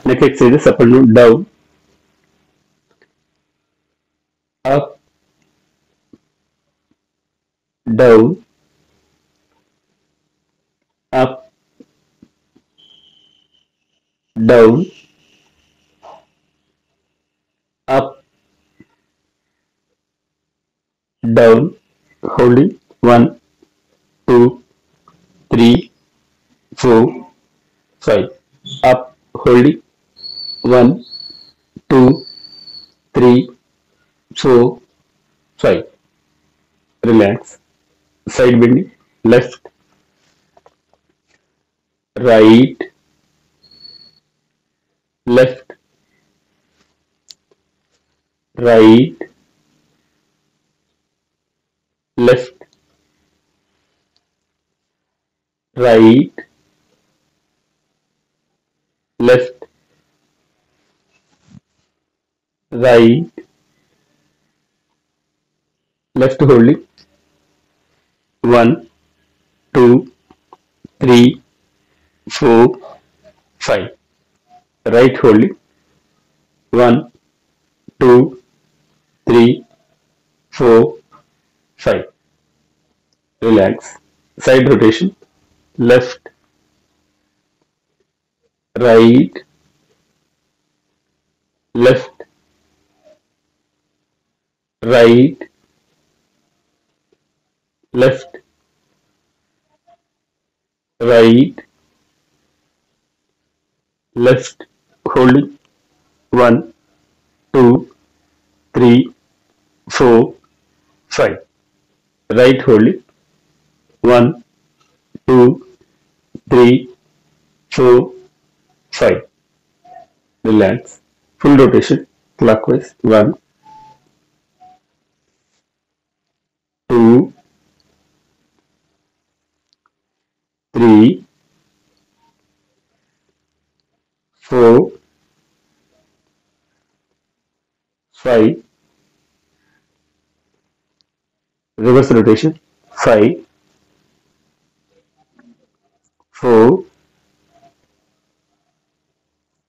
Neck exercises up and down, up, down, up, down, up, down, holding 1, 2, 3, 4, 5. Up, holding 1, 2, 3, 4, 5. Relax. Side bending. Left, right, left, right, left, right, left, right, left, holding 1, 2, 3, 4, 5. Right, holding 1, 2, 3, 4, 5. Relax. Side rotation. Left, right, left, right, left, right, left, holding 1, 2, 3, 4, 5. Right, holding 1, 2, 3, 4, 5. Relax. Full rotation clockwise. 1, 2, 3, 4, 5. Reverse rotation. 5, 4,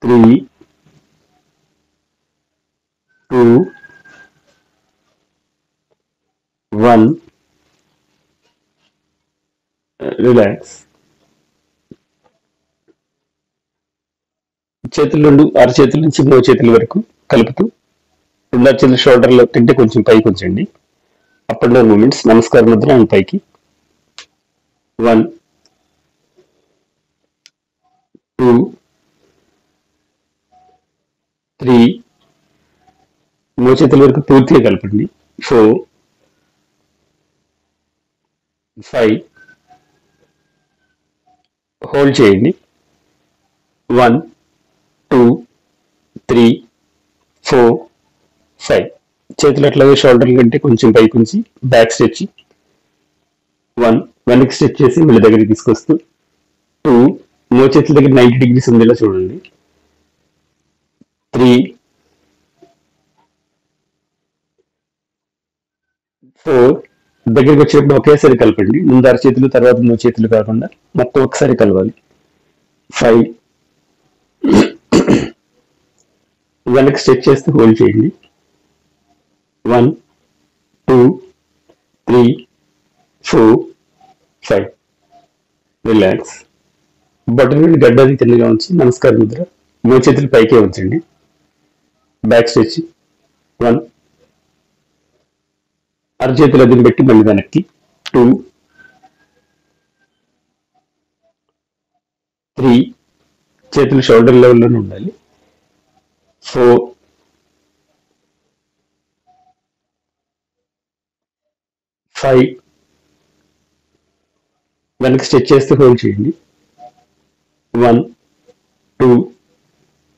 3, 2, 1. Relax. చేతులు రెండు అరచేతుల నుంచి మో చేతుల వరకు కలుపుతూ రెండు అరచేతుల షోల్డర్లో తింటే కొంచెం పైకి ఉంచండి. Up and down moments. నమస్కార ముద్ర అండ్ పైకి. 1, 2, 3. మో చేతుల వరకు పూర్తిగా కలపండి. 4, 5. హోల్డ్ చేయండి. 1, 2, 3, 4, 5. చేతులు అట్లాగే షోల్డర్ల కంటే కొంచెం పైకి ఉంచి బ్యాక్ స్ట్రెచ్. 1, వెనక్కి స్ట్రెచ్ చేసి మళ్ళీ దగ్గరికి తీసుకొస్తూ 2, మో చేతుల దగ్గర 90 degrees ఉండేలా చూడండి. 3, 4. దగ్గరికి వచ్చేటప్పుడు ఒకేసారి కలపండి. ముందు అరచేతులు తర్వాత మో చేతులు కాకుండా మొత్తం ఒకసారి కలవాలి. 5. వెనక్కి స్ట్రెచ్ చేస్తూ హోల్డ్ చేయండి. 1, 2, 3, 4, 5. రిలాక్స్. బొట్టన నుండి గడ్డది తిన్నగా ఉంచి నమస్కార ముద్ర. మో చేతులు పైకే ఉంచండి. Back stretch. 1, అరచేతులు అదిని పెట్టి మళ్ళీ వెనక్కి. 2, 3. చేతులు షోల్డర్ లెవెల్లోనే ఉండాలి. 4, 5. వెనక్కి స్ట్రెచ్ చేస్తూ హోల్డ్ చేయండి. 1, 2,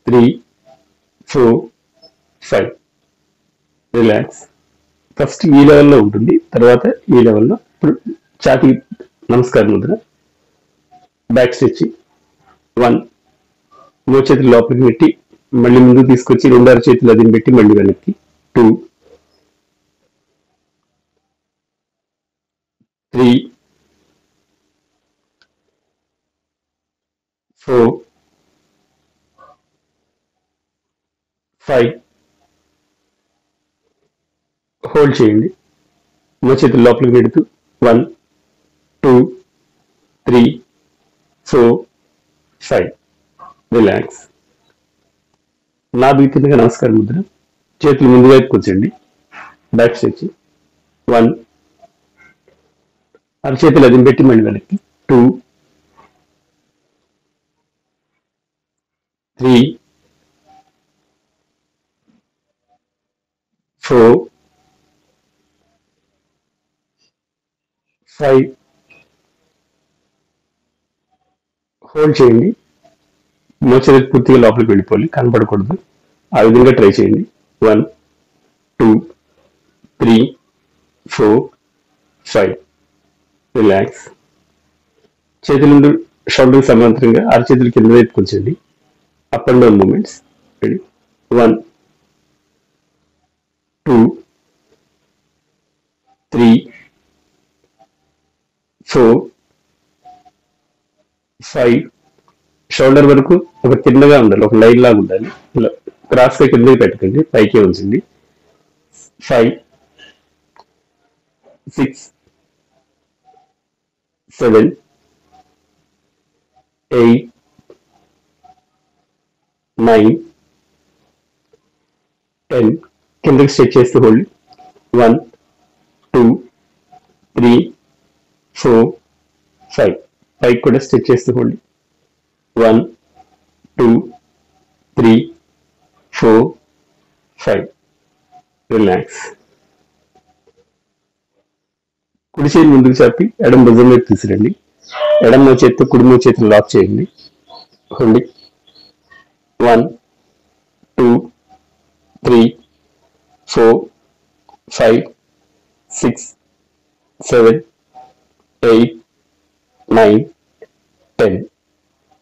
3, 4, 5. రిలాక్స్. ఫస్ట్ ఈ లెవెల్లో ఉంటుంది, తర్వాత ఈ లెవెల్లో. ఇప్పుడు చాకి నమస్కార ముద్ర. Back stretch. 1, మో చేతులు లోపలికి పెట్టి మళ్ళీ ముందుకు తీసుకొచ్చి రెండు అరచేతులు అదిని పెట్టి మళ్ళీ వెనక్కి. 2, 3, 4, 5 హోల్డ్ చేయండి. మోచేతులు లోపలికి పెడుతూ 1 2 3 4 5 రిలాక్స్. నా కిందగా నమస్కారం ముద్ర. చేతులు ముందు వైపు కూర్చోండి. Back stretch. 1 అరచేతులు అది పెట్టి మళ్ళీ వెనక్కి. 2 3 4 5 హోల్డ్ చేయండి. మోచేతులు పూర్తిగా లోపలికి వెళ్ళిపోవాలి, కనపడకూడదు. ఆ విధంగా ట్రై చేయండి. 1 2 3 4 5 రిలాక్స్. చేతులు షోల్డర్ సమాంతరంగా అరచేతులు కింద వైపు కూర్చోండి. Up and down moments. 1 2 3 4 5 shoulder వరకు ఒక కిందగా ఉండాలి, ఒక లైన్ లాగా ఉండాలి. ఇలా క్రాస్ గా కిందకి పెట్టకండి, పైకే ఉంచండి. 5 6 7 8 9 10 కిందకి స్ట్రెచ్ చేస్తూ హోల్డ్. 1 2 3 4 5 పైకి కూడా స్ట్రెచ్ చేస్తూ హోల్డ్. 1 2 3 4 5 రిలాక్స్. కుడి చేతి ముందుకు చాపి ఎడమ భుజం వైపు తీసుకురండి. ఎడమ చేతితో కుడి చేతిని లాక్ చేయండి. హోల్డ్. 1 2 3 4 5 6 7 8 9 10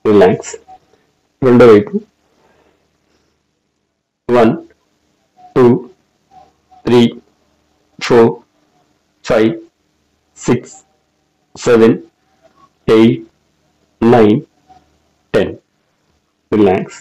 రిలాక్స్. రెండో వైపు. 1 2 3 4 5 6 7 8 9 10 రిలాక్స్.